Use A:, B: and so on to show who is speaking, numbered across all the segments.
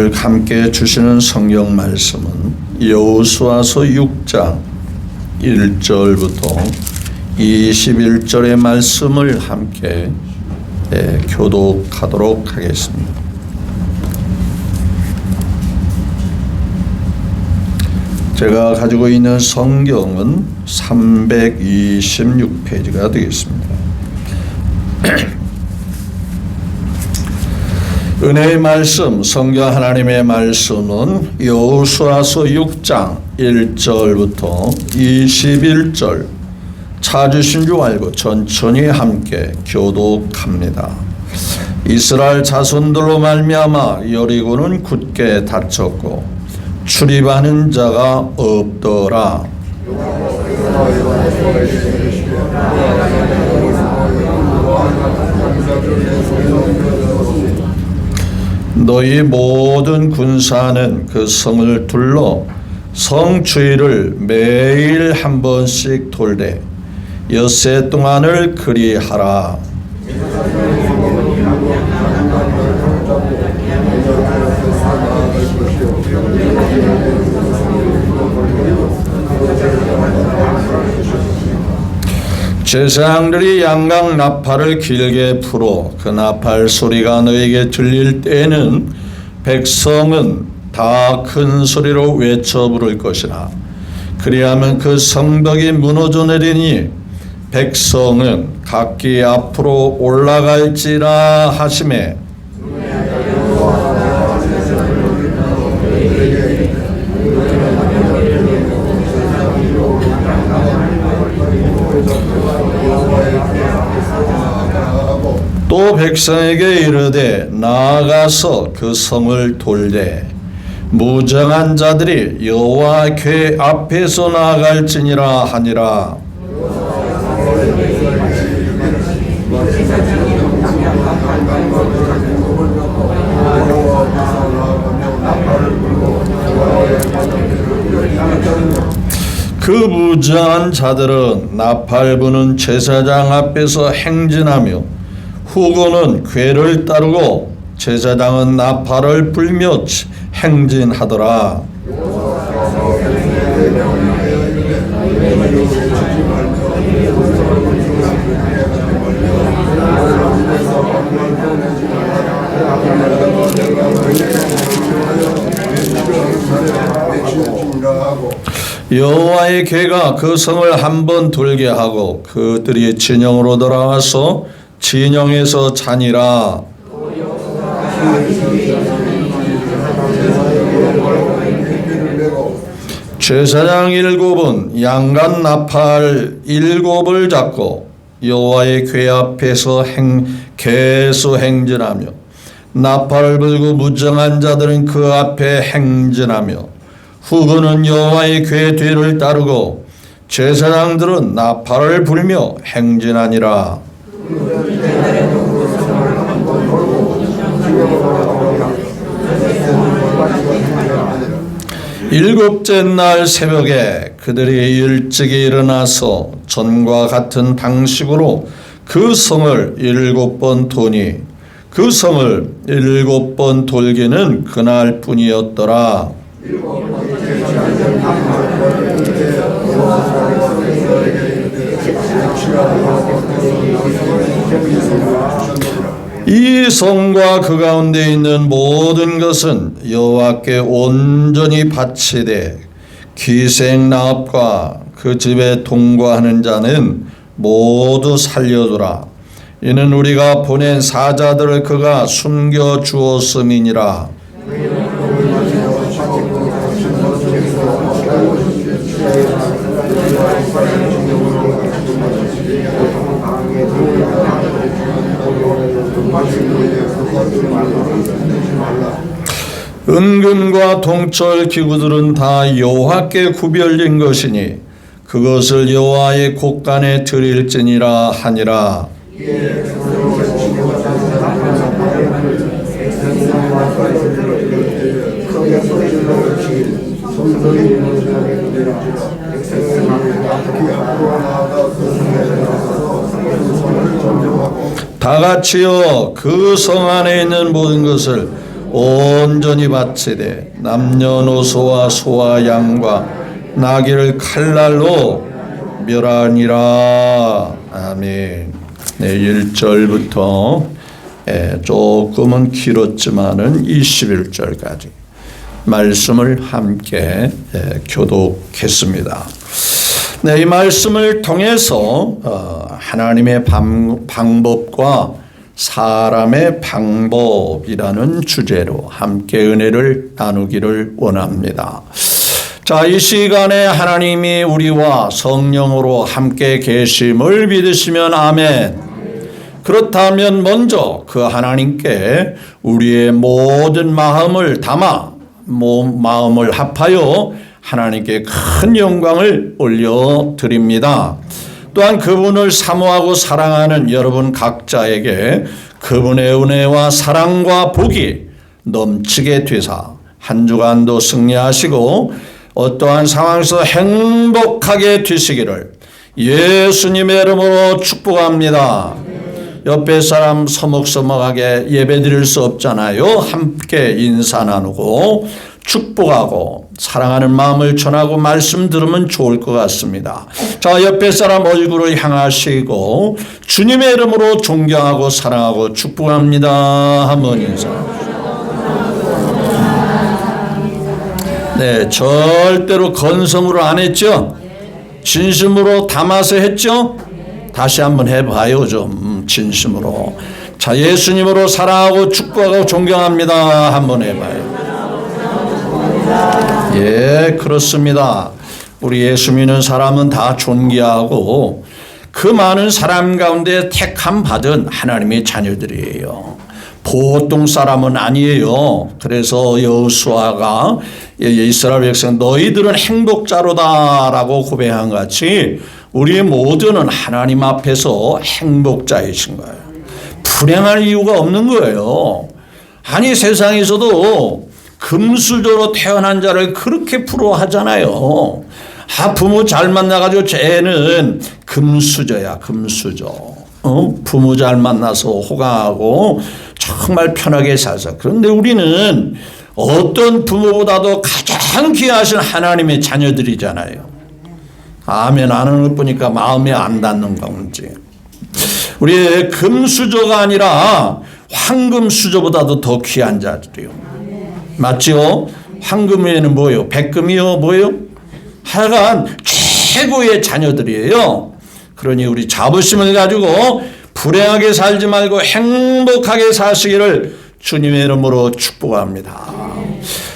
A: 오늘 함께 주시는 성경 말씀은 여호수아서 6장 1절부터 21절의 말씀을 함께 교독하도록 하겠습니다. 제가 가지고 있는 성경은 326페이지가 되겠습니다. 은혜의 말씀, 성경 하나님의 말씀은 여호수아서 6장 1절부터 21절 찾으신 줄 알고 천천히 함께 교독합니다. 이스라엘 자손들로 말미암아 여리고는 굳게 닫혔고 출입하는 자가 없더라. 너희 모든 군사는 그 성을 둘러 성 주위를 매일 한 번씩 돌되 엿새 동안을 그리하라. 제사장들이 양각 나팔을 길게 풀어 그 나팔 소리가 너에게 들릴 때에는 백성은 다 큰 소리로 외쳐 부를 것이나 그리하면 그 성벽이 무너져 내리니 백성은 각기 앞으로 올라갈지라 하시매 또 백성에게 이르되 나아가서 그 성을 돌되 무정한 자들이 여호와 궤 앞에서 나아갈지니라 하니라. 그 무정한 자들은 나팔 부는 제사장 앞에서 행진하며 후고는 궤를 따르고 제사장은 나팔을 불며 행진하더라. 여호와의 궤가 그 성을 한번 돌게 하고 그들이 진영으로 돌아와서 진영에서 자니라. 제사장 7은 양간 나팔 7을 잡고 여호와의 궤 앞에서 계속 행진하며 나팔을 불고 무정한 자들은 그 앞에 행진하며 후군은 여호와의 궤 뒤를 따르고 제사장들은 나팔을 불며 행진하니라. 일곱째 날 새벽에 그들이 일찍이 일어나서 전과 같은 방식으로 그 성을 7번 도니 그 성을 7번 돌기는 그날 뿐이었더라. 이 성과 그 가운데 있는 모든 것은 여호와께 온전히 바치되 기생나업과 그 집에 동거하는 자는 모두 살려두라. 이는 우리가 보낸 사자들을 그가 숨겨 주었음이니라. 은금과 동철 기구들은 다 여호와께 구별된 것이니 그것을 여호와의 곳간에 드릴지니라 하니라. 다 같이여 그 성 안에 있는 모든 것을 온전히 바치되 남녀노소와 소와 양과 나귀를 칼날로 멸하니라. 아멘. 네, 1절부터 조금은 길었지만은 21절까지 말씀을 함께 교독했습니다. 네, 이 말씀을 통해서 하나님의 방법과 사람의 방법이라는 주제로 함께 은혜를 나누기를 원합니다. 자, 이 시간에 하나님이 우리와 성령으로 함께 계심을 믿으시면 아멘. 그렇다면 먼저 그 하나님께 우리의 모든 마음을 담아 마음을 합하여 하나님께 큰 영광을 올려드립니다. 또한 그분을 사모하고 사랑하는 여러분 각자에게 그분의 은혜와 사랑과 복이 넘치게 되사 한 주간도 승리하시고 어떠한 상황에서 행복하게 되시기를 예수님의 이름으로 축복합니다. 옆에 사람 서먹서먹하게 예배드릴 수 없잖아요. 함께 인사 나누고 축복하고 사랑하는 마음을 전하고 말씀 들으면 좋을 것 같습니다. 자, 옆에 사람 얼굴을 향하시고 주님의 이름으로 존경하고 사랑하고 축복합니다 하면 인사. 네, 절대로 건성으로 안 했죠? 진심으로 담아서 했죠? 다시 한번 해봐요. 좀 진심으로. 자, 예수님으로 사랑하고 축복하고 존경합니다 한번 해봐요. 예, 그렇습니다. 우리 예수 믿는 사람은 다 존귀하고 그 많은 사람 가운데 택함 받은 하나님의 자녀들이에요. 보통 사람은 아니에요. 그래서 여호수아가 이스라엘 백성 너희들은 행복자로다라고 고백한 같이 우리 모두는 하나님 앞에서 행복자이신 거예요. 불행할 이유가 없는 거예요. 아니, 세상에서도 금수저로 태어난 자를 그렇게 부러워하잖아요. 부모 잘 만나가지고 쟤는 금수저야, 금수저. 부모 잘 만나서 호강하고 정말 편하게 살자. 그런데 우리는 어떤 부모보다도 가장 귀하신 하나님의 자녀들이잖아요. 아멘 안 하는 걸 보니까 마음에 안 닿는 건지. 우리 금수저가 아니라 황금수저보다도 더 귀한 자들이요. 맞죠? 황금에는 뭐예요? 백금이요? 뭐예요? 하여간 최고의 자녀들이에요. 그러니 우리 자부심을 가지고 불행하게 살지 말고 행복하게 사시기를 주님의 이름으로 축복합니다.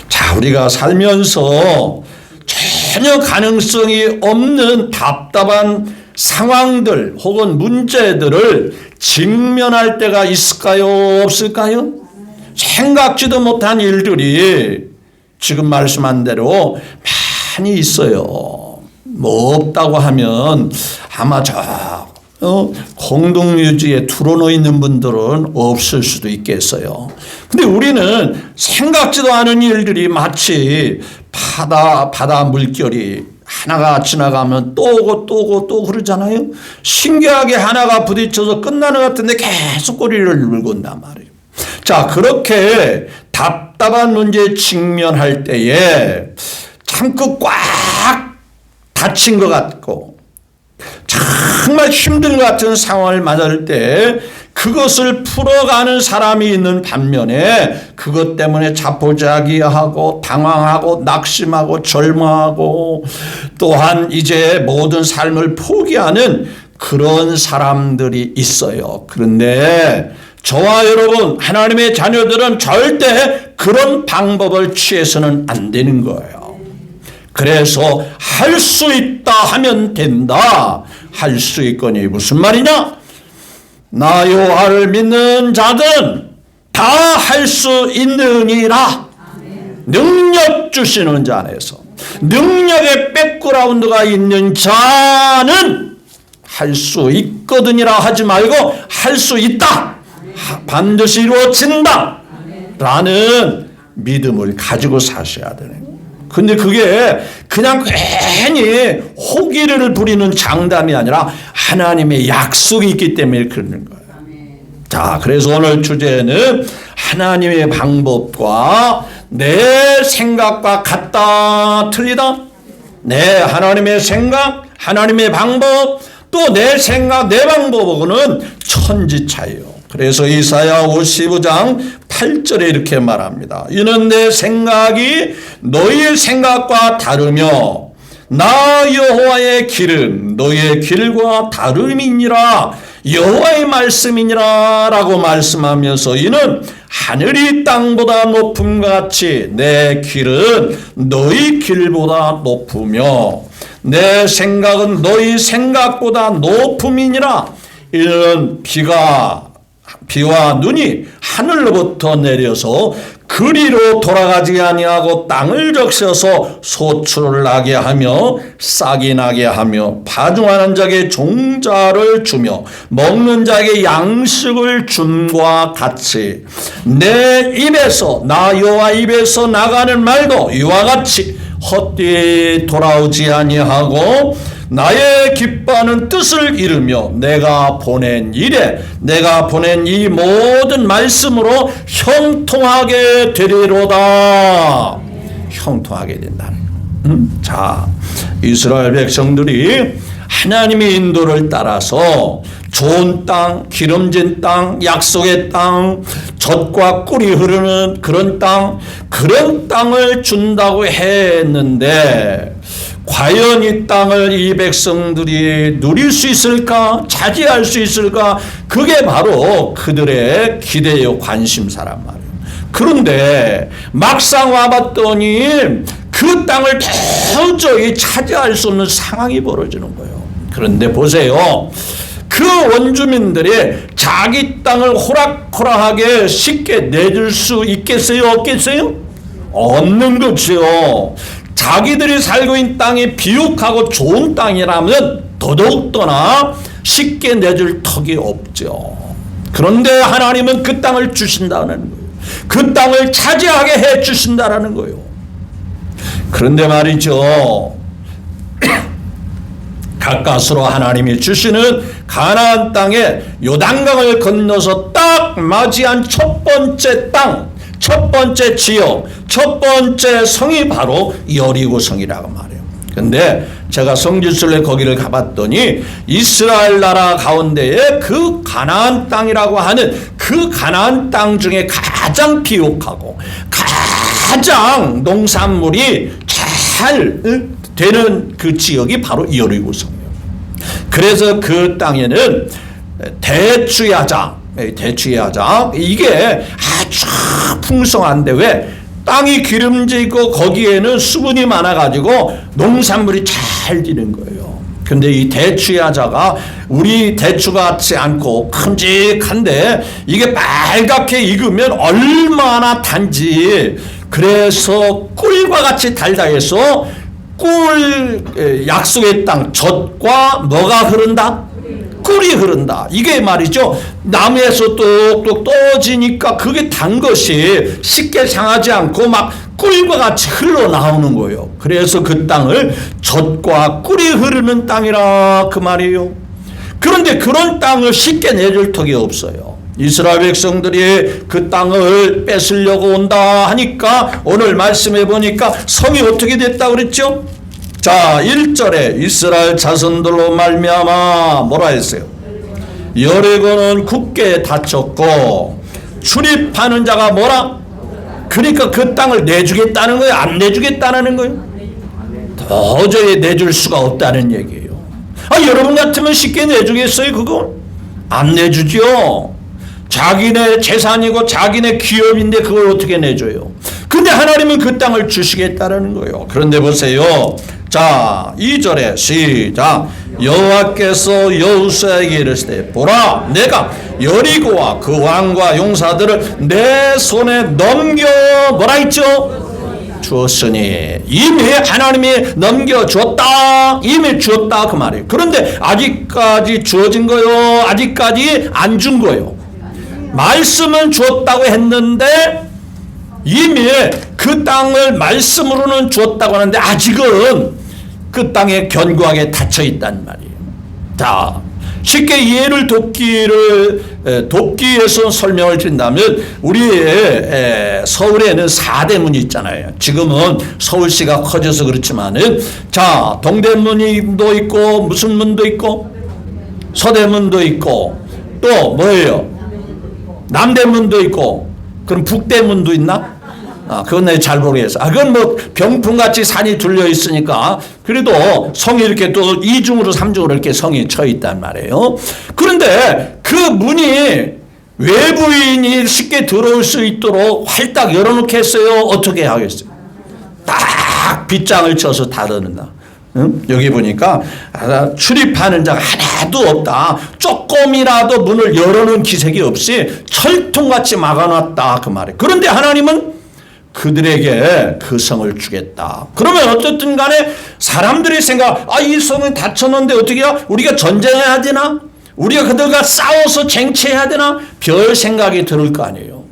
A: 자, 우리가 살면서 전혀 가능성이 없는 답답한 상황들 혹은 문제들을 직면할 때가 있을까요? 없을까요? 생각지도 못한 일들이 지금 말씀한 대로 많이 있어요. 뭐 없다고 하면 아마 공동묘지에 들어놓여 있는 분들은 없을 수도 있겠어요. 근데 우리는 생각지도 않은 일들이 마치 바다 물결이 하나가 지나가면 또 오고 또 그러잖아요. 신기하게 하나가 부딪혀서 끝나는 것 같은데 계속 꼬리를 물고 온단 말이에요. 자, 그렇게 답답한 문제에 직면할 때에 참고 꽉 닫힌 것 같고 정말 힘든 것 같은 상황을 맞을 때 그것을 풀어가는 사람이 있는 반면에 그것 때문에 자포자기하고 당황하고 낙심하고 절망하고 또한 이제 모든 삶을 포기하는 그런 사람들이 있어요. 그런데 저와 여러분 하나님의 자녀들은 절대 그런 방법을 취해서는 안 되는 거예요. 그래서 할 수 있다 하면 된다. 할 수 있거니 무슨 말이냐? 나 여호와를 믿는 자들은 다 할 수 있느니라. 능력 주시는 자 안에서 능력의 백그라운드가 있는 자는 할 수 있거든이라 하지 말고 할 수 있다. 반드시 이루어진다. 라는 믿음을 가지고 사셔야 되는 거예요. 근데 그게 그냥 괜히 호기를 부리는 장담이 아니라 하나님의 약속이 있기 때문에 그러는 거예요. 자, 그래서 오늘 주제는 하나님의 방법과 내 생각과 같다 틀리다? 네, 하나님의 생각, 하나님의 방법, 또 내 생각, 내 방법하고는 천지 차이요. 그래서 이사야 55장 8절에 이렇게 말합니다. 이는 내 생각이 너희의 생각과 다르며 나 여호와의 길은 너희의 길과 다름이니라, 여호와의 말씀이니라 라고 말씀하면서 이는 하늘이 땅보다 높음같이 내 길은 너희 길보다 높으며 내 생각은 너희 생각보다 높음이니라. 이는 비와 눈이 하늘로부터 내려서 그리로 돌아가지 아니하고 땅을 적셔서 소출을 나게 하며 싹이 나게 하며 파종하는 자에게 종자를 주며 먹는 자에게 양식을 줌과 같이 내 입에서 나 여호와 입에서 나가는 말도 이와 같이 헛되이 돌아오지 아니하고 나의 기뻐하는 뜻을 이루며 내가 보낸 일에 내가 보낸 이 모든 말씀으로 형통하게 되리로다. 형통하게 된다는 자, 이스라엘 백성들이 하나님의 인도를 따라서 좋은 땅, 기름진 땅, 약속의 땅, 젖과 꿀이 흐르는 그런 땅을 준다고 했는데 과연 이 땅을 이 백성들이 누릴 수 있을까? 차지할 수 있을까? 그게 바로 그들의 기대요 관심사란 말이에요. 그런데 막상 와봤더니 그 땅을 도저히 차지할 수 없는 상황이 벌어지는 거예요. 그런데 보세요. 그 원주민들이 자기 땅을 호락호락하게 쉽게 내줄 수 있겠어요? 없겠어요? 없는 거죠. 자기들이 살고 있는 땅이 비옥하고 좋은 땅이라면 더더욱더나 쉽게 내줄 턱이 없죠. 그런데 하나님은 그 땅을 주신다는 거예요. 그 땅을 차지하게 해 주신다는 거예요. 그런데 말이죠. 가까스로 하나님이 주시는 가나안 땅에 요단강을 건너서 딱 맞이한 첫 번째 땅, 첫 번째 지역, 첫 번째 성이 바로 여리고 성이라고 말해요. 근데 제가 성지순례 거기를 가봤더니 이스라엘 나라 가운데에 그 가나안 땅이라고 하는 그 가나안 땅 중에 가장 비옥하고 가장 농산물이 잘 되는 그 지역이 바로 여리고 성이에요. 그래서 그 땅에는 대추야장 이게 아주 풍성한데 왜 땅이 기름지고 거기에는 수분이 많아가지고 농산물이 잘 되는 거예요. 근데 이 대추야자가 우리 대추 같지 않고 큼직한데 이게 빨갛게 익으면 얼마나 단지. 그래서 꿀과 같이 달다 해서 약속의 땅 젖과 뭐가 흐른다? 꿀이 흐른다. 이게 말이죠. 나무에서 똑똑 떨어지니까 그게 단 것이 쉽게 상하지 않고 막 꿀과 같이 흘러나오는 거예요. 그래서 그 땅을 젖과 꿀이 흐르는 땅이라 그 말이에요. 그런데 그런 땅을 쉽게 내줄 턱이 없어요. 이스라엘 백성들이 그 땅을 뺏으려고 온다 하니까 오늘 말씀해 보니까 성이 어떻게 됐다 그랬죠? 자, 1절에 이스라엘 자손들로 말미암아 뭐라 했어요? 여리고는 굳게 닫혔고 출입하는 자가 뭐라? 그러니까 그 땅을 내주겠다는 거예요? 안 내주겠다는 거예요? 도저히 내줄 수가 없다는 얘기예요. 여러분 같으면 쉽게 내주겠어요? 그거? 안 내주죠. 자기네 재산이고 자기네 기업인데 그걸 어떻게 내줘요? 근데 하나님은 그 땅을 주시겠다는 거예요. 그런데 보세요. 자, 2절에 시작. 여호와께서 여호수아에게 이르시되 보라 내가 여리고와 그 왕과 용사들을 내 손에 넘겨 뭐라 했죠? 주었으니 이미 하나님이 넘겨주었다. 이미 주었다 그 말이에요. 그런데 아직까지 주어진 거요? 아직까지 안 준 거요? 말씀은 주었다고 했는데 이미 그 땅을 말씀으로는 주었다고 하는데 아직은 그 땅에 견고하게 닫혀 있단 말이에요. 자, 쉽게 이해를 돕기 위해서 설명을 드린다면 우리의 서울에는 4대문이 있잖아요. 지금은 서울시가 커져서 그렇지만은 자, 동대문도 있고 무슨 문도 있고 서대문도 있고 또 뭐예요? 남대문도 있고 그럼 북대문도 있나? 그건 내가 잘 모르겠어. 그건 뭐 병풍같이 산이 둘려 있으니까 그래도 성이 이렇게 또 2중으로 3중으로 이렇게 성이 쳐 있단 말이에요. 그런데 그 문이 외부인이 쉽게 들어올 수 있도록 활딱 열어놓겠어요? 어떻게 하겠어요? 딱 빗장을 쳐서 닫아놓는다. 응? 여기 보니까 출입하는 자가 하나도 없다. 조금이라도 문을 열어놓은 기색이 없이 철통같이 막아놨다. 그 말이에요. 그런데 하나님은 그들에게 그 성을 주겠다. 그러면 어떻든 간에 사람들이 생각, 이 성은 닫혀놓는데 어떻게 해야? 우리가 전쟁해야 되나? 우리가 그들과 싸워서 쟁취해야 되나? 별 생각이 들을 거 아니에요.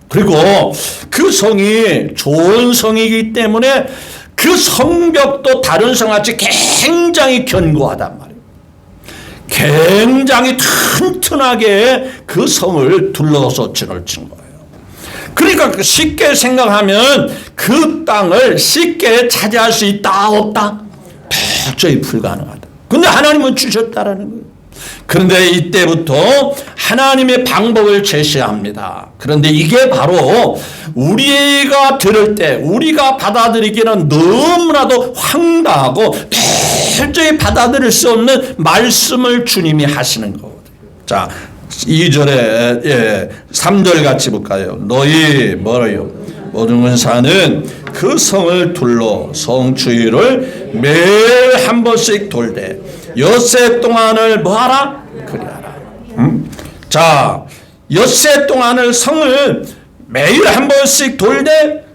A: 그리고 그 성이 좋은 성이기 때문에 그 성벽도 다른 성같이 굉장히 견고하단 말이에요. 굉장히 튼튼하게 그 성을 둘러서 진을 친 거예요. 그러니까 쉽게 생각하면 그 땅을 쉽게 차지할 수 있다 없다? 도저히 불가능하다. 근데 하나님은 주셨다라는 거예요. 그런데 이때부터 하나님의 방법을 제시합니다. 그런데 이게 바로 우리가 들을 때 우리가 받아들이기는 너무나도 황당하고 도저히 받아들일 수 없는 말씀을 주님이 하시는 거거든요. 자, 2절에 3절 같이 볼까요? 너희 뭐래요? 모든 사는 그 성을 둘러 성 주위를 매일 한 번씩 돌되 엿새 동안을 뭐하라? 그리하라. 자, 엿새 동안을 성을 매일 한 번씩 돌되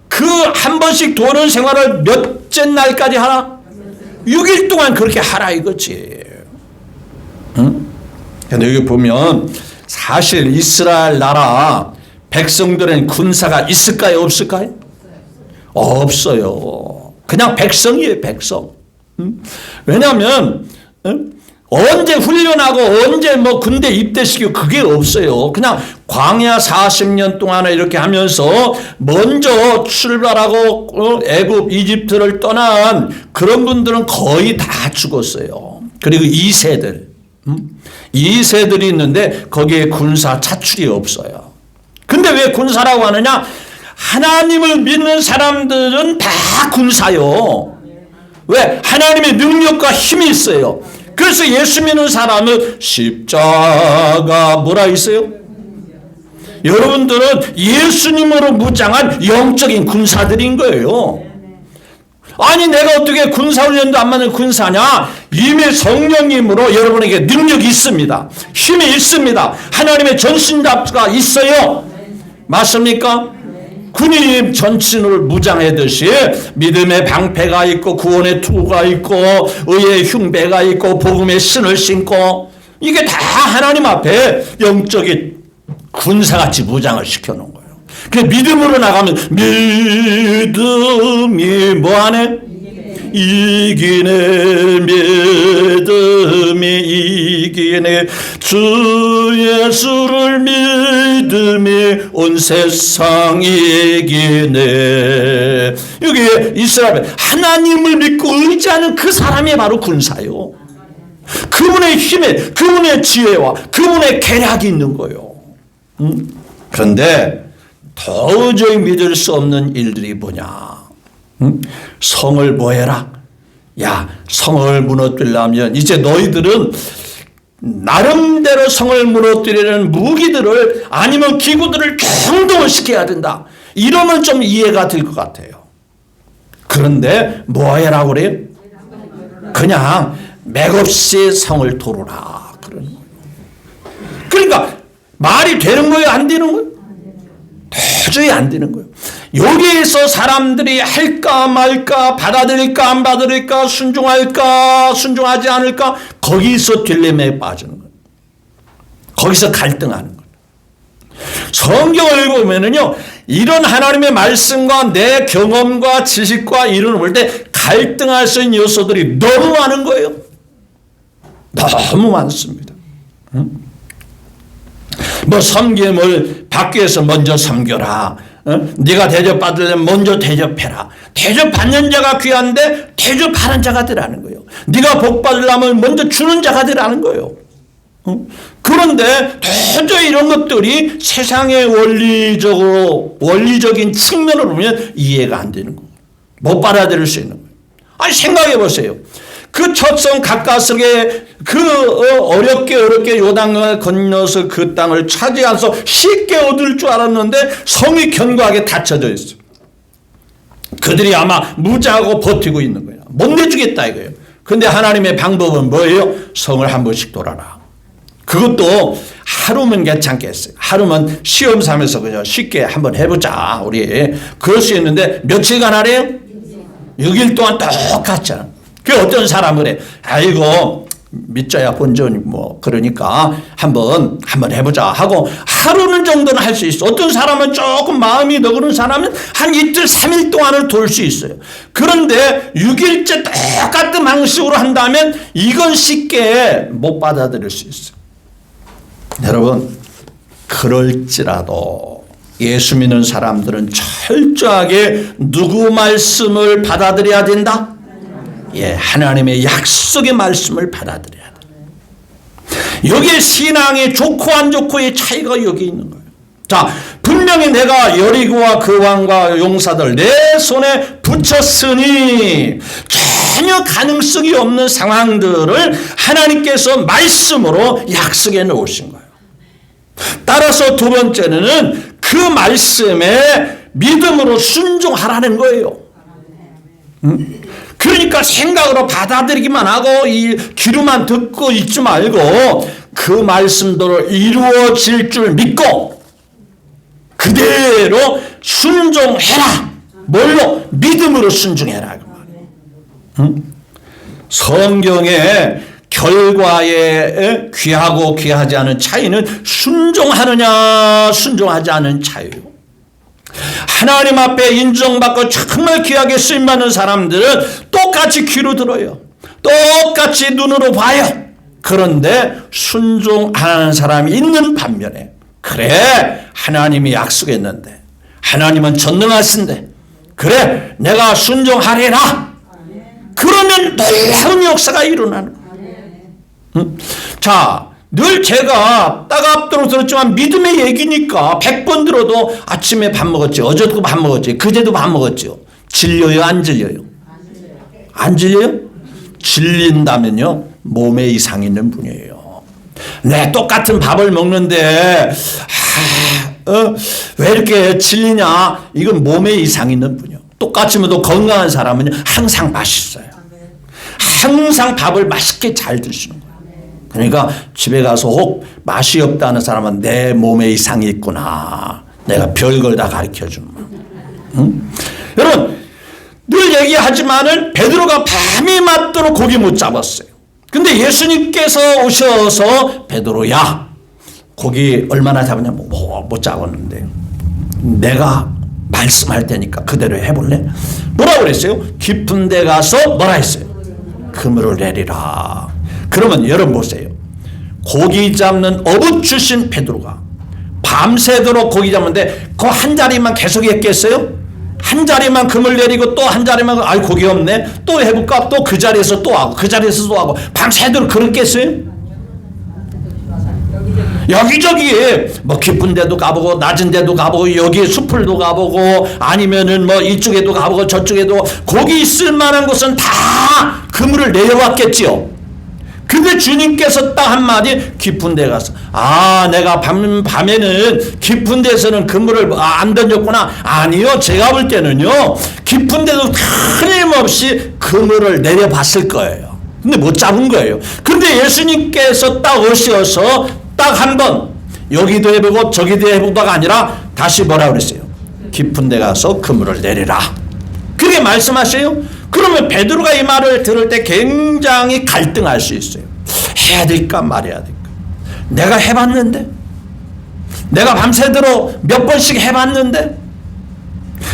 A: 그 한 번씩 도는 생활을 몇째 날까지 하라? 6일 동안 그렇게 하라 이거지. 근데 여기 보면 사실 이스라엘 나라 백성들은 군사가 있을까요? 없을까요? 없어요. 그냥 백성이에요, 백성. 왜냐하면 언제 훈련하고 언제 뭐 군대 입대시키고 그게 없어요. 그냥 광야 40년 동안에 이렇게 하면서 먼저 출발하고 애굽 이집트를 떠난 그런 분들은 거의 다 죽었어요. 그리고 2세들이 있는데 거기에 군사 차출이 없어요. 근데 왜 군사라고 하느냐? 하나님을 믿는 사람들은 다 군사요. 왜? 하나님의 능력과 힘이 있어요. 그래서 예수 믿는 사람은 십자가 뭐라 있어요? 여러분들은 예수님으로 무장한 영적인 군사들인 거예요. 아니 내가 어떻게 군사훈련도 안 받는 군사냐? 이미 성령님으로 여러분에게 능력이 있습니다. 힘이 있습니다. 하나님의 전신갑주가 있어요. 맞습니까? 군인이 전신을 무장하듯이 믿음의 방패가 있고 구원의 투구가 있고 의의 흉배가 있고 복음의 신을 신고 이게 다 하나님 앞에 영적인 군사같이 무장을 시켜놓은 거예요. 그 믿음으로 나가면 믿음이 뭐하네? 이기네. 믿음이 이기네. 주 예수를 믿음이 온 세상 이기네. 여기 이스라엘 하나님을 믿고 의지하는 그 사람이 바로 군사요. 그분의 힘에 그분의 지혜와 그분의 계략이 있는 거예요. 그런데 도저히 믿을 수 없는 일들이 뭐냐? 성을 뭐 해라? 야, 성을 무너뜨리려면 이제 너희들은 나름대로 성을 무너뜨리는 무기들을 아니면 기구들을 경동을 시켜야 된다. 이러면 좀 이해가 될 것 같아요. 그런데 뭐 해라고 그래요? 그냥 맥없이 성을 도르라 그러는 거예요. 그러니까 말이 되는 거예요? 안 되는 거예요? 도저히 안 되는 거예요. 여기에서 사람들이 할까 말까 받아들일까 안 받아들일까 순종할까 순종하지 않을까 거기서 딜레마에 빠지는 거예요. 거기서 갈등하는 거예요. 성경을 보면은요 이런 하나님의 말씀과 내 경험과 지식과 이론을 볼 때 갈등할 수 있는 요소들이 너무 많은 거예요. 너무 많습니다. 뭐 섬김을 받기 위해서 먼저 섬겨라. 네가 대접받으려면 먼저 대접해라. 대접받는 자가 귀한데 대접하는 자가 되라는 거예요. 네가 복받으려면 먼저 주는 자가 되라는 거예요. 그런데 도저히 이런 것들이 세상의 원리적인 측면으로 보면 이해가 안 되는 거예요. 못 받아들일 수 있는 거예요. 아니 생각해 보세요. 그 첫 성 가까스게 어렵게 요단강을 건너서 그 땅을 차지해서 쉽게 얻을 줄 알았는데 성이 견고하게 닫혀져 있어요. 그들이 아마 무자하고 버티고 있는 거예요. 못 내주겠다 이거예요. 근데 하나님의 방법은 뭐예요? 성을 한 번씩 돌아라. 그것도 하루면 괜찮겠어요. 하루면 시험 삼아서 그냥 쉽게 한번 해보자. 우리 그럴 수 있는데 며칠간 하래요? 6일 동안 똑같잖아. 그 어떤 사람을 해. 아이고 믿자야 본전 뭐 그러니까 한번 해보자 하고 하루는 정도는 할 수 있어. 어떤 사람은 조금 마음이 너그러운 사람은 한 이틀 3일 동안을 돌 수 있어요. 그런데 6일째 똑같은 방식으로 한다면 이건 쉽게 못 받아들일 수 있어요. 여러분 그럴지라도 예수 믿는 사람들은 철저하게 누구 말씀을 받아들여야 된다? 예, 하나님의 약속의 말씀을 받아들여야 돼. 여기에 신앙이 좋고 안 좋고의 차이가 여기 있는 거예요. 자, 분명히 내가 여리고와 그 왕과 용사들 내 손에 붙였으니 전혀 가능성이 없는 상황들을 하나님께서 말씀으로 약속해 놓으신 거예요. 따라서 두 번째는 그 말씀에 믿음으로 순종하라는 거예요. 그러니까 생각으로 받아들이기만 하고 이 귀로만 듣고 있지 말고 그 말씀대로 이루어질 줄 믿고 그대로 순종해라. 뭘로? 믿음으로 순종해라. 성경의 결과에 귀하고 귀하지 않은 차이는 순종하느냐 순종하지 않은 차이예요. 하나님 앞에 인정받고 정말 귀하게 쓰임받는 사람들은 똑같이 귀로 들어요. 똑같이 눈으로 봐요. 그런데 순종 안 하는 사람이 있는 반면에 그래 하나님이 약속했는데 하나님은 전능하신데 그래 내가 순종하리라. 그러면 놀라운 역사가 일어나는 거예요. 자, 늘 제가 따갑도록 들었지만 믿음의 얘기니까 100번 들어도 아침에 밥 먹었지, 어제도 밥 먹었지, 그제도 밥 먹었죠. 질려요 안 질려요? 안 질려요? 질린다면요 몸에 이상이 있는 분이에요. 네, 똑같은 밥을 먹는데 왜 이렇게 질리냐? 이건 몸에 이상이 있는 분이요. 똑같이 먹어도 건강한 사람은 항상 맛있어요. 항상 밥을 맛있게 잘 드시는 거예요. 그러니까 집에 가서 혹 맛이 없다는 사람은 내 몸에 이상이 있구나. 내가 별걸 다 가르쳐주는 거예요. 응? 여러분 늘 얘기하지만은 베드로가 밤이 맞도록 고기 못 잡았어요. 근데 예수님께서 오셔서 베드로야 고기 얼마나 잡았냐? 못 잡았는데 내가 말씀할 테니까 그대로 해볼래? 뭐라고 그랬어요? 깊은 데 가서 뭐라 했어요? 그물을 내리라. 그러면 여러분 보세요. 고기 잡는 어부 출신 베드로가 밤새도록 고기 잡는데 그 한 자리만 계속 했겠어요? 한 자리만 그물 내리고 또 한 자리만 아이 고기 없네 또 해볼까? 또 그 자리에서 또 하고 그 자리에서 또 하고 밤새도록 그렇겠어요? 여기저기 뭐 깊은 데도 가보고 낮은 데도 가보고 여기 숲을도 가보고 아니면은 뭐 이쪽에도 가보고 저쪽에도 고기 있을 만한 곳은 다 그물을 내려왔겠지요. 근데 주님께서 딱 한마디 깊은 데 가서 내가 밤에는 깊은 데서는 그물을 안 던졌구나. 아니요, 제가 볼 때는요 깊은 데도 틀림없이 그물을 내려봤을 거예요. 근데 못 잡은 거예요. 근데 예수님께서 딱 오셔서 딱 한 번 여기도 해보고 저기도 해보다가 아니라 다시 뭐라 그랬어요? 깊은 데 가서 그물을 내리라. 그게 말씀하세요? 그러면 베드로가 이 말을 들을 때 굉장히 갈등할 수 있어요. 해야 될까 말해야 될까? 내가 해봤는데 내가 밤새도록 몇 번씩 해봤는데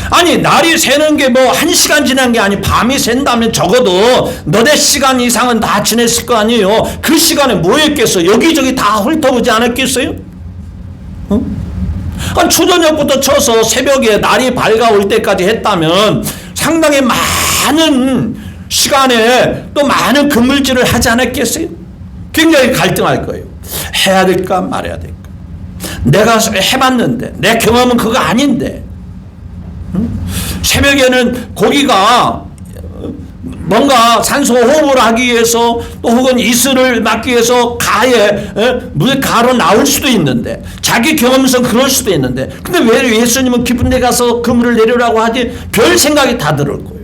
A: 아니 날이 새는 게 뭐 1시간 지난 게 아니 밤이 샌다면 적어도 너댓 시간 이상은 다 지냈을 거 아니에요. 그 시간에 뭐 했겠어? 여기저기 다 훑어보지 않았겠어요? 한 초저녁부터 쳐서 새벽에 날이 밝아올 때까지 했다면 상당히 많은 시간에 또 많은 근물질을 하지 않았겠어요? 굉장히 갈등할 거예요. 해야 될까 말아야 될까? 내가 해봤는데 내 경험은 그거 아닌데 새벽에는 고기가 뭔가 산소 호흡을 하기 위해서 또 혹은 이슬을 막기 위해서 가에 물 가로 나올 수도 있는데 자기 경험상 그럴 수도 있는데 근데 왜 예수님은 깊은 데 가서 그물을 내려라고 하지? 별 생각이 다 들을 거예요.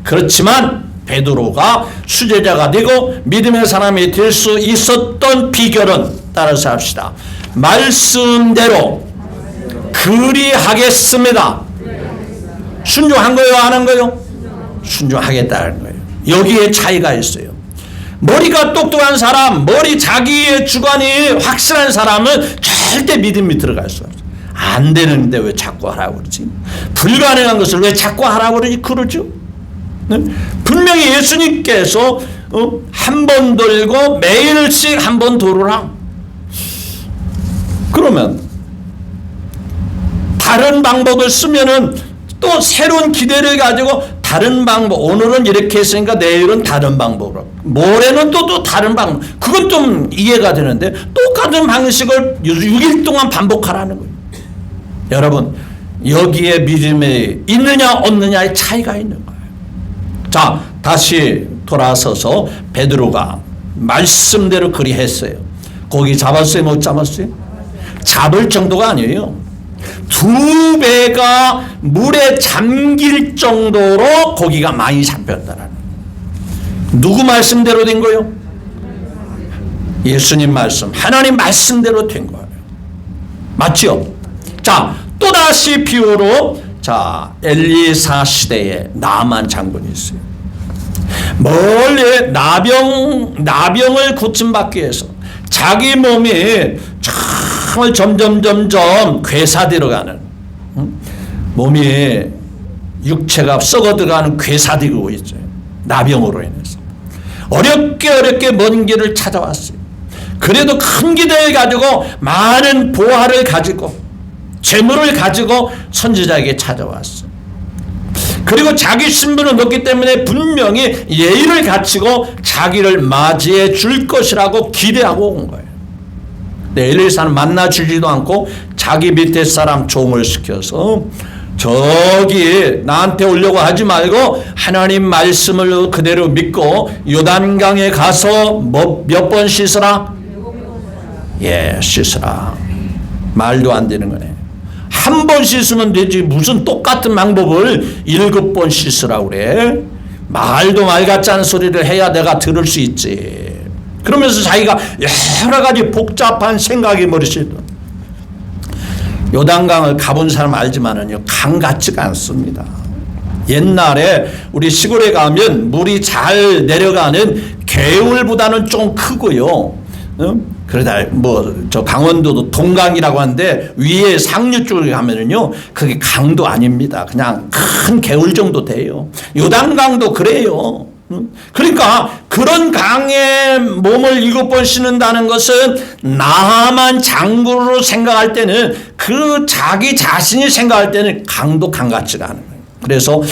A: 그렇지만 베드로가 수제자가 되고 믿음의 사람이 될 수 있었던 비결은 따라서 합시다. 말씀대로 그리하겠습니다. 순종한 거예요? 안 한 거예요? 순종하겠다는 거예요. 여기에 차이가 있어요. 머리가 똑똑한 사람, 자기의 주관이 확실한 사람은 절대 믿음이 들어갈 수 없어요. 안 되는데 왜 자꾸 하라고 그러지? 불가능한 것을 왜 자꾸 하라고 그러죠? 네? 분명히 예수님께서 한 번 돌고 매일씩 한 번 돌으라. 그러면 다른 방법을 쓰면은 또 새로운 기대를 가지고 다른 방법, 오늘은 이렇게 했으니까 내일은 다른 방법으로, 모레는 또 다른 방법. 그건 좀 이해가 되는데 똑같은 방식을 6일 동안 반복하라는 거예요. 여러분, 여기에 믿음이 있느냐 없느냐의 차이가 있는 거예요. 자, 다시 돌아서서 베드로가 말씀대로 그리했어요. 고기 잡았어요? 못 잡았어요? 잡을 정도가 아니에요. 2배가 물에 잠길 정도로 고기가 많이 잡혔다라는. 누구 말씀대로 된 거예요? 예수님 말씀, 하나님 말씀대로 된 거예요. 맞죠? 자, 또다시 비유로, 자, 엘리사 시대에 나만 장군이 있어요. 멀리 나병을 고침받기 위해서 자기 몸이 정말 점점 괴사되어 가는, 몸이 육체가 썩어들어가는 괴사되고 있어요. 나병으로 인해서 어렵게 먼 길을 찾아왔어요. 그래도 큰 기대를 가지고 많은 보화를 가지고 재물을 가지고 선지자에게 찾아왔어요. 그리고 자기 신분을 넣기 때문에 분명히 예의를 갖추고 자기를 맞이해 줄 것이라고 기대하고 온 거예요. 엘리사는 만나주지도 않고 자기 밑에 사람 종을 시켜서 저기 나한테 오려고 하지 말고 하나님 말씀을 그대로 믿고 요단강에 가서 몇 번 씻으라? 예, 씻으라. 말도 안 되는 거네. 한 번 씻으면 되지 무슨 똑같은 방법을 7번 씻으라고 그래? 말도 말 같지 않은 소리를 해야 내가 들을 수 있지. 그러면서 자기가 여러 가지 복잡한 생각이 머릿속에 들어. 요단강을 가본 사람 알지만은요, 강 같지가 않습니다. 옛날에 우리 시골에 가면 물이 잘 내려가는 개울보다는 좀 크고요. 그러다 저 강원도도 동강이라고 하는데 위에 상류 쪽에 가면은요, 그게 강도 아닙니다. 그냥 큰 개울 정도 돼요. 요단강도 그래요. 그러니까 그런 강에 몸을 7번 씻는다는 것은 나만 장군으로 생각할 때는, 그 자기 자신이 생각할 때는 강도 강 같지가 않은 거예요. 그래서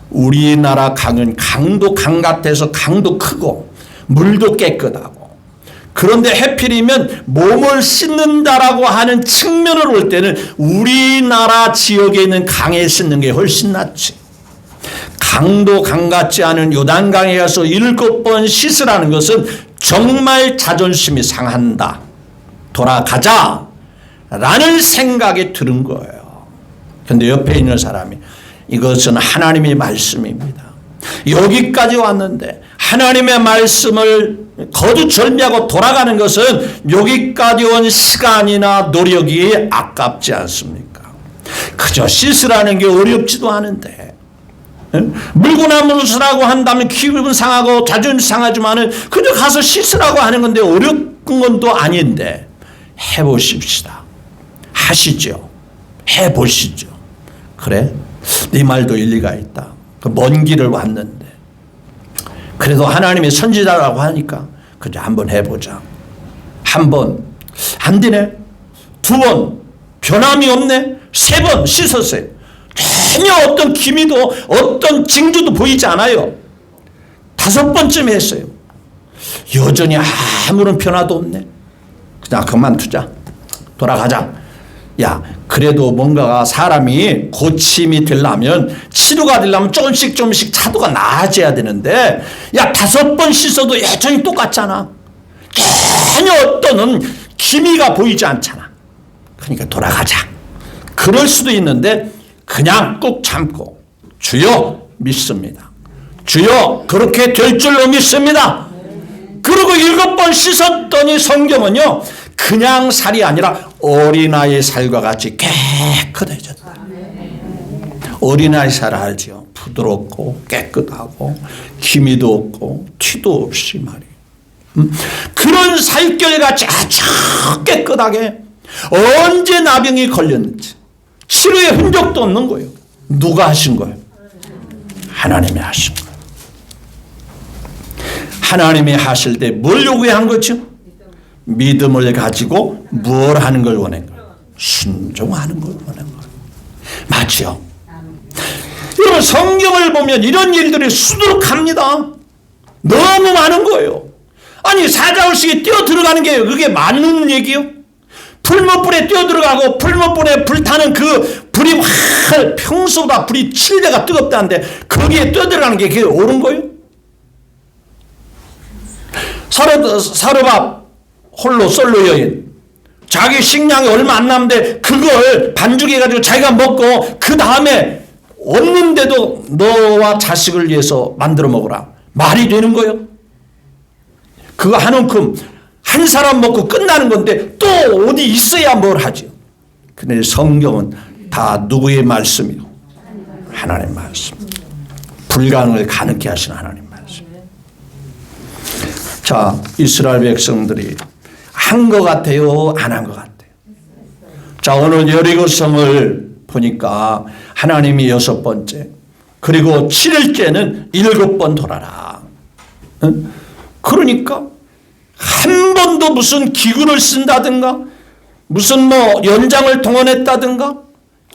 A: 우리나라 강은 강도 강 같아서 강도 크고 물도 깨끗하고, 그런데 해필이면 몸을 씻는다라고 하는 측면으로 올 때는 우리나라 지역에 있는 강에 씻는 게 훨씬 낫지. 강도 강 같지 않은 요단강에 가서 7번 씻으라는 것은 정말 자존심이 상한다. 돌아가자 라는 생각이 들은 거예요. 그런데 옆에 있는 사람이 이것은 하나님의 말씀입니다. 여기까지 왔는데 하나님의 말씀을 거두절미하고 돌아가는 것은 여기까지 온 시간이나 노력이 아깝지 않습니까? 그저 씻으라는 게 어렵지도 않은데, 물구나무를 쓰라고 한다면 기분 상하고 자존심 상하지만은 그저 가서 씻으라고 하는 건데 어려운 건 또 아닌데, 해보십시다. 하시죠. 해보시죠. 그래? 네 말도 일리가 있다. 먼 길을 왔는데 그래도 하나님이 선지자라고 하니까 그저 한번 해보자. 한 번 안 되네. 두 번 변함이 없네. 세 번 씻었어요. 전혀 어떤 기미도 어떤 징조도 보이지 않아요. 다섯 번쯤 했어요. 여전히 아무런 변화도 없네. 그냥 그만두자. 돌아가자. 야, 그래도 뭔가가 사람이 고침이 되려면 치료가 되려면 조금씩 차도가 나아져야 되는데 야, 다섯 번 씻어도 여전히 똑같잖아. 전혀 어떤 기미가 보이지 않잖아. 그러니까 돌아가자. 그럴 수도 있는데 그냥 꾹 참고 주여 믿습니다. 주여 그렇게 될 줄로 믿습니다. 그리고 7번 씻었더니 성경은요 그냥 살이 아니라 어린아이 살과 같이 깨끗해졌다. 어린아이 살 알죠? 부드럽고 깨끗하고 기미도 없고 티도 없이 말이에요. 그런 살결같이 아주 깨끗하게 언제 나병이 걸렸는지 치료의 흔적도 없는 거예요. 누가 하신 거예요? 하나님이 하신 거예요. 하나님이 하실 때 뭘 요구한 거죠? 믿음을 가지고 뭘 하는 걸 원한 거예요? 순종하는 걸 원한 거예요. 맞죠? 여러분 성경을 보면 이런 일들이 수두룩합니다. 너무 많은 거예요. 아니 사자울식이 뛰어 들어가는 게 그게 맞는 얘기요? 풀무불에 뛰어 들어가고 풀무불에 불타는 그 불이 확 평소보다 불이 7배가 뜨겁다는데 거기에 뛰어 들어가는 게 그게 옳은 거예요? 사르밥 홀로 솔로 여인 자기 식량이 얼마 안 남는데 그걸 반죽해가지고 자기가 먹고 그 다음에 없는데도 너와 자식을 위해서 만들어 먹으라. 말이 되는 거예요? 그거 한 움큼 한 사람 먹고 끝나는 건데 또 어디 있어야 뭘 하죠. 근데 성경은 다 누구의 말씀이요? 하나님의 말씀. 불가능을 가능케 하신 하나님의 말씀. 자, 이스라엘 백성들이 한 것 같아요? 안 한 것 같아요? 자, 오늘 여리고성을 보니까 하나님이 6번째 그리고 7일째는 7번 돌아라. 그러니까 한 번도 무슨 기구를 쓴다든가 무슨 뭐 연장을 동원했다든가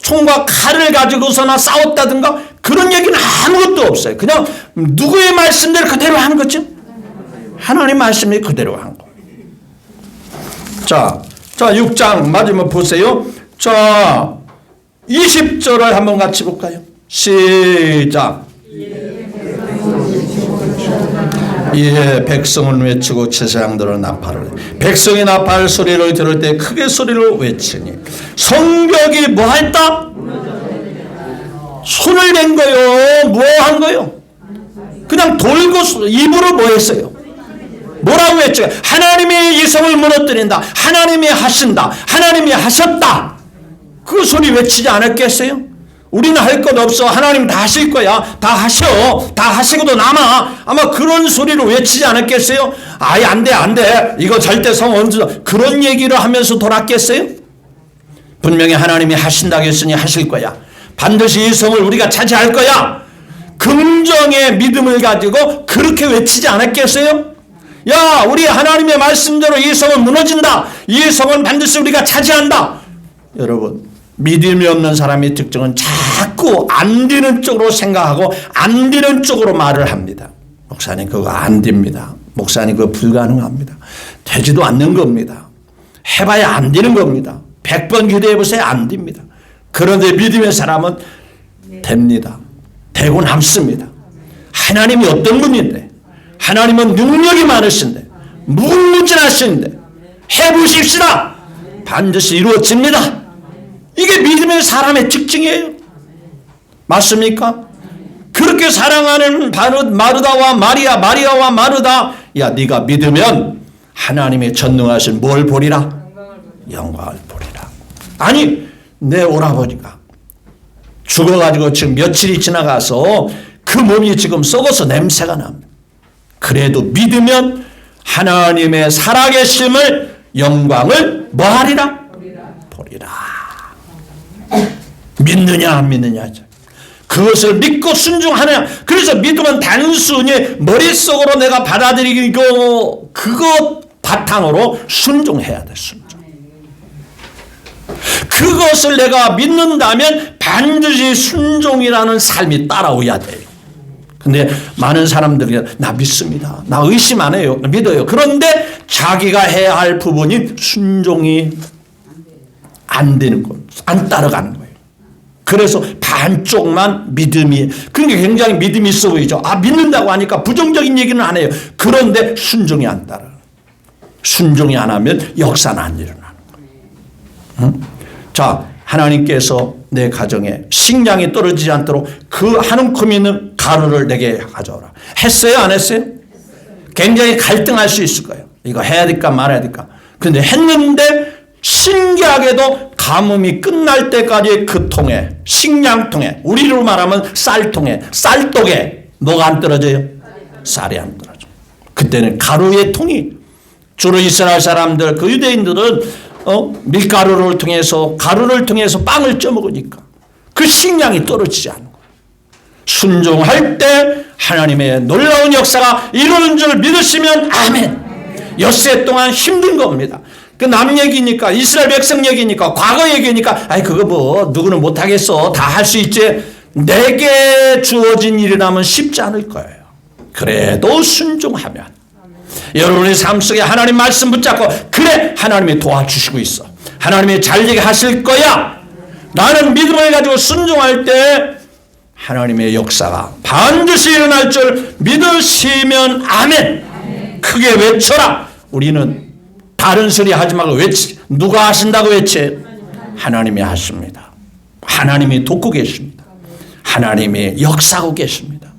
A: 총과 칼을 가지고서나 싸웠다든가 그런 얘기는 아무것도 없어요. 그냥 누구의 말씀대로 그대로 한 거죠. 하나님 말씀이 그대로 한 거예요. 자 6장 마지막 보세요. 자 20절을 한번 같이 볼까요? 시작. 예, 백성은 외치고 제사장들은 나팔을 백성이 나팔 소리를 들을 때 크게 소리를 외치니 성벽이 뭐 했다? 손을 댄 거요. 뭐 한 거요? 그냥 돌고 입으로 뭐 했어요? 뭐라고 했죠? 하나님이 이 성을 무너뜨린다. 하나님이 하신다. 하나님이 하셨다. 그 소리 외치지 않았겠어요? 우리는 할 것 없어. 하나님 다 하실 거야. 다 하셔. 다 하시고도 남아. 아마 그런 소리를 외치지 않았겠어요? 아예 안 돼. 이거 절대 성 언제 그런 얘기를 하면서 돌았겠어요? 분명히 하나님이 하신다고 했으니 하실 거야. 반드시 이 성을 우리가 차지할 거야. 긍정의 믿음을 가지고 그렇게 외치지 않았겠어요? 야, 우리 하나님의 말씀대로 이 성은 무너진다. 이 성은 반드시 우리가 차지한다. 여러분, 믿음이 없는 사람의 특징은 자꾸 안 되는 쪽으로 생각하고 안 되는 쪽으로 말을 합니다. 목사님 그거 안 됩니다. 목사님 그거 불가능합니다. 되지도 않는 겁니다. 해봐야 안 되는 겁니다. 100번 기도해보세요. 안 됩니다. 그런데 믿음의 사람은 됩니다. 되고 남습니다. 하나님이 어떤 분인데 하나님은 능력이 많으신데 무궁무진하신데 해보십시다. 반드시 이루어집니다. 이게 믿음의 사람의 특징이에요. 맞습니까? 그렇게 사랑하는 마르다와 마리아와 마르다, 야 네가 믿으면 하나님의 전능하신 뭘 보리라? 영광을 보리라. 아니 내 오라버니가 죽어가지고 지금 며칠이 지나가서 그 몸이 지금 썩어서 냄새가 납니다. 그래도 믿으면 하나님의 살아계심을 영광을 뭐하리라? 보리라. 믿느냐 안 믿느냐. 그것을 믿고 순종하느냐. 그래서 믿음은 단순히 머릿속으로 내가 받아들이고 그것 바탕으로 순종해야 돼. 순종. 그것을 내가 믿는다면 반드시 순종이라는 삶이 따라오야 돼요. 근데 많은 사람들이 나 믿습니다. 나 의심 안 해요. 믿어요. 그런데 자기가 해야 할 부분이 순종이 안 되는 거예요. 안 따라가는 거예요. 그래서 반쪽만 믿음이, 그러니까 굉장히 믿음이 있어 보이죠. 아, 믿는다고 하니까 부정적인 얘기는 안 해요. 그런데 순종이 안 따라. 순종이 안 하면 역사는 안 일어나는 거예요. 응? 자, 하나님께서 내 가정에 식량이 떨어지지 않도록 그 한 움큼 있는 가루를 내게 가져오라. 했어요? 안 했어요? 굉장히 갈등할 수 있을 거예요. 이거 해야 될까 말아야 될까. 그런데 했는데 신기하게도 가뭄이 끝날 때까지 그 통에, 식량통에, 우리로 말하면 쌀통에, 쌀독에 뭐가 안 떨어져요? 쌀이 안 떨어져. 그때는 가루의 통이, 주로 이스라엘 사람들, 그 유대인들은 밀가루를 통해서, 가루를 통해서 빵을 쪄먹으니까 그 식량이 떨어지지 않는 거예요. 순종할 때 하나님의 놀라운 역사가 이루어진 줄 믿으시면 아멘. 엿새 동안 힘든 겁니다. 그 남 얘기니까, 이스라엘 백성 얘기니까, 과거 얘기니까, 아이 그거 뭐 누구는 못하겠어, 다 할 수 있지. 내게 주어진 일이라면 쉽지 않을 거예요. 그래도 순종하면 여러분의 삶 속에 하나님 말씀 붙잡고, 그래 하나님이 도와주시고 있어, 하나님이 잘 되게 하실 거야, 나는 믿음을 가지고 순종할 때 하나님의 역사가 반드시 일어날 줄 믿으시면 아멘. 크게 외쳐라. 우리는 다른 소리 하지 말고 외치. 누가 하신다고 외치? 하나님이 하십니다. 하나님이 돕고 계십니다. 하나님이 역사하고 계십니다.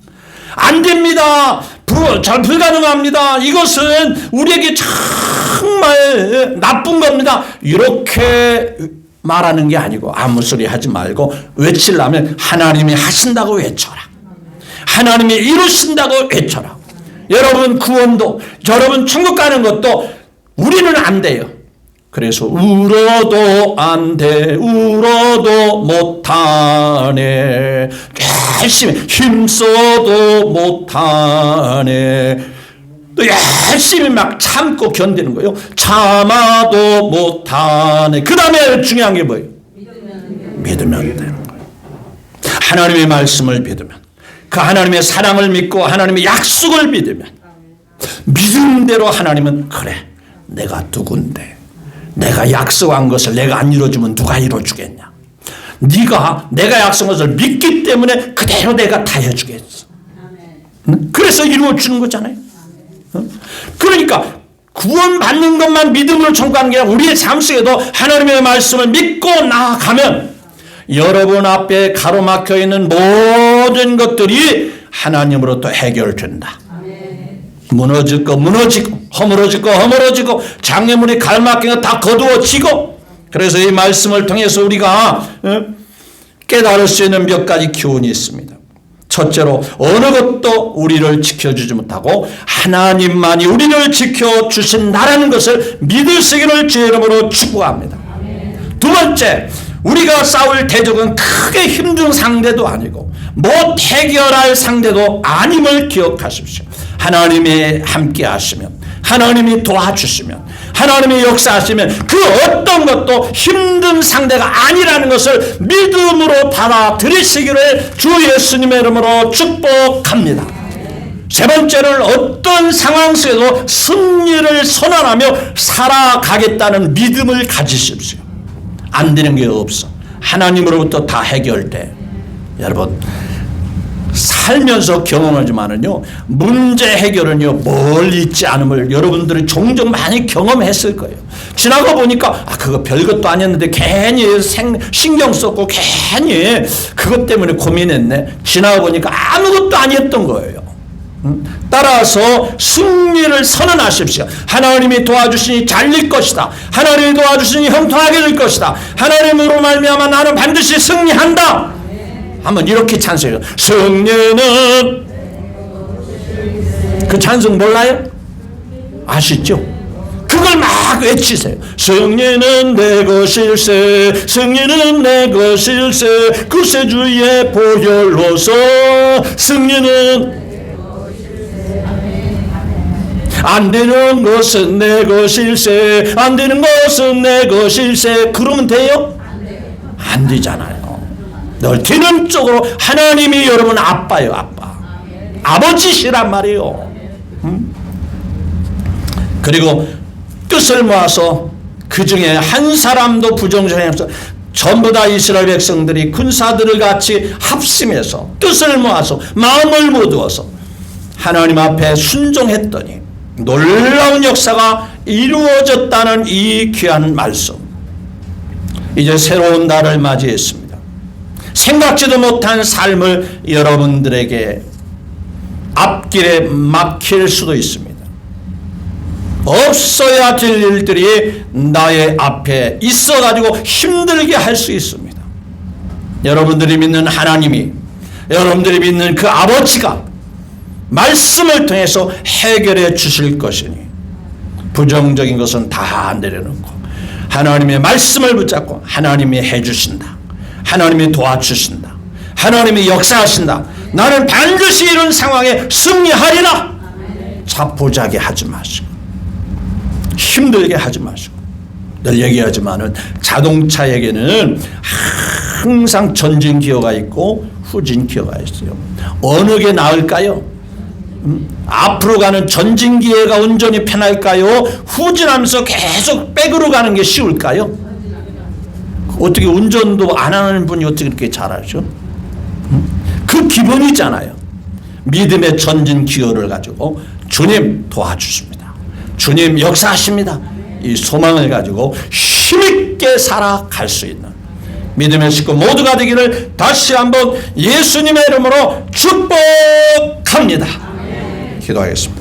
A: 안 됩니다. 잘 불가능합니다. 이것은 우리에게 정말 나쁜 겁니다. 이렇게 말하는 게 아니고 아무 소리 하지 말고 외치려면 하나님이 하신다고 외쳐라. 하나님이 이루신다고 외쳐라. 여러분 구원도, 여러분 천국 가는 것도 우리는 안 돼요. 그래서 울어도 안 돼, 울어도 못하네, 열심히 힘써도 못하네, 또 열심히 막 참고 견디는 거예요. 참아도 못하네. 그 다음에 중요한 게 뭐예요? 믿으면 되는 거예요. 하나님의 말씀을 믿으면, 그 하나님의 사랑을 믿고 하나님의 약속을 믿으면, 믿음대로 하나님은 그래 내가 누군데, 내가 약속한 것을 내가 안 이루어주면 누가 이루어주겠냐, 네가 내가 약속한 것을 믿기 때문에 그대로 내가 다 해주겠어. 그래서 이루어주는 거잖아요. 그러니까 구원받는 것만 믿음으로 청구하는 게 아니라 우리의 삶 속에도 하나님의 말씀을 믿고 나아가면 여러분 앞에 가로막혀 있는 모든 것들이 하나님으로부터 해결된다. 무너질 거 무너지고, 허물어질 거 허물어지고, 장애물이 갈막힌 거 다 거두어지고. 그래서 이 말씀을 통해서 우리가 깨달을 수 있는 몇 가지 교훈이 있습니다. 첫째로, 어느 것도 우리를 지켜주지 못하고 하나님만이 우리를 지켜주신다라는 것을 믿을 수 있기를 주의 이름으로 축복합니다. 두 번째, 우리가 싸울 대적은 크게 힘든 상대도 아니고 못 해결할 상대도 아님을 기억하십시오. 하나님이 함께 하시면, 하나님이 도와주시면, 하나님이 역사하시면 그 어떤 것도 힘든 상대가 아니라는 것을 믿음으로 받아들이시기를 주 예수님의 이름으로 축복합니다. 세 번째는 어떤 상황 속에도 승리를 선언하며 살아가겠다는 믿음을 가지십시오. 안 되는 게 없어. 하나님으로부터 다 해결돼. 여러분, 살면서 경험하지만은요, 문제 해결은요, 멀리 있지 않음을 여러분들이 종종 많이 경험했을 거예요. 지나가 보니까, 그거 별것도 아니었는데 괜히 신경 썼고 괜히 그것 때문에 고민했네. 지나가 보니까 아무것도 아니었던 거예요. 따라서 승리를 선언하십시오. 하나님이 도와주시니 잘 될 것이다. 하나님이 도와주시니 형통하게 될 것이다. 하나님으로 말미암아 나는 반드시 승리한다. 한번 이렇게 찬송해요. 승리는, 그 찬송 몰라요? 아시죠? 그걸 막 외치세요. 승리는 내 것일세, 승리는 내 것일세, 구세주의 보혈로서 승리는 안 되는 것은 내 것일세, 안 되는 것은 내 것일세. 그러면 돼요? 안 되잖아요. 늘 되는 쪽으로 하나님이 여러분 아빠예요. 아빠, 아버지시란 말이에요. 그리고 뜻을 모아서 그 중에 한 사람도 부정적이 없어. 전부 다 이스라엘 백성들이 군사들을 같이 합심해서 뜻을 모아서 마음을 모두어서 하나님 앞에 순종했더니 놀라운 역사가 이루어졌다는 이 귀한 말씀. 이제 새로운 날을 맞이했습니다. 생각지도 못한 삶을 여러분들에게 앞길에 막힐 수도 있습니다. 없어야 될 일들이 나의 앞에 있어가지고 힘들게 할 수 있습니다. 여러분들이 믿는 하나님이, 여러분들이 믿는 그 아버지가 말씀을 통해서 해결해 주실 것이니 부정적인 것은 다 내려놓고 하나님의 말씀을 붙잡고 하나님이 해주신다, 하나님이 도와주신다, 하나님이 역사하신다, 나는 반드시 이런 상황에 승리하리라. 자포자기 하지 마시고 힘들게 하지 마시고. 늘 얘기하지만은 자동차에게는 항상 전진 기어가 있고 후진 기어가 있어요. 어느 게 나을까요? 앞으로 가는 전진 기어가 운전이 편할까요? 후진하면서 계속 백으로 가는 게 쉬울까요? 어떻게 운전도 안 하는 분이 어떻게 그렇게 잘하죠? 그 기본이잖아요. 믿음의 전진 기어를 가지고 주님 도와주십니다. 주님 역사하십니다. 이 소망을 가지고 힘있게 살아갈 수 있는 믿음의 식구 모두가 되기를 다시 한번 예수님의 이름으로 축복합니다. 기도하겠습니다.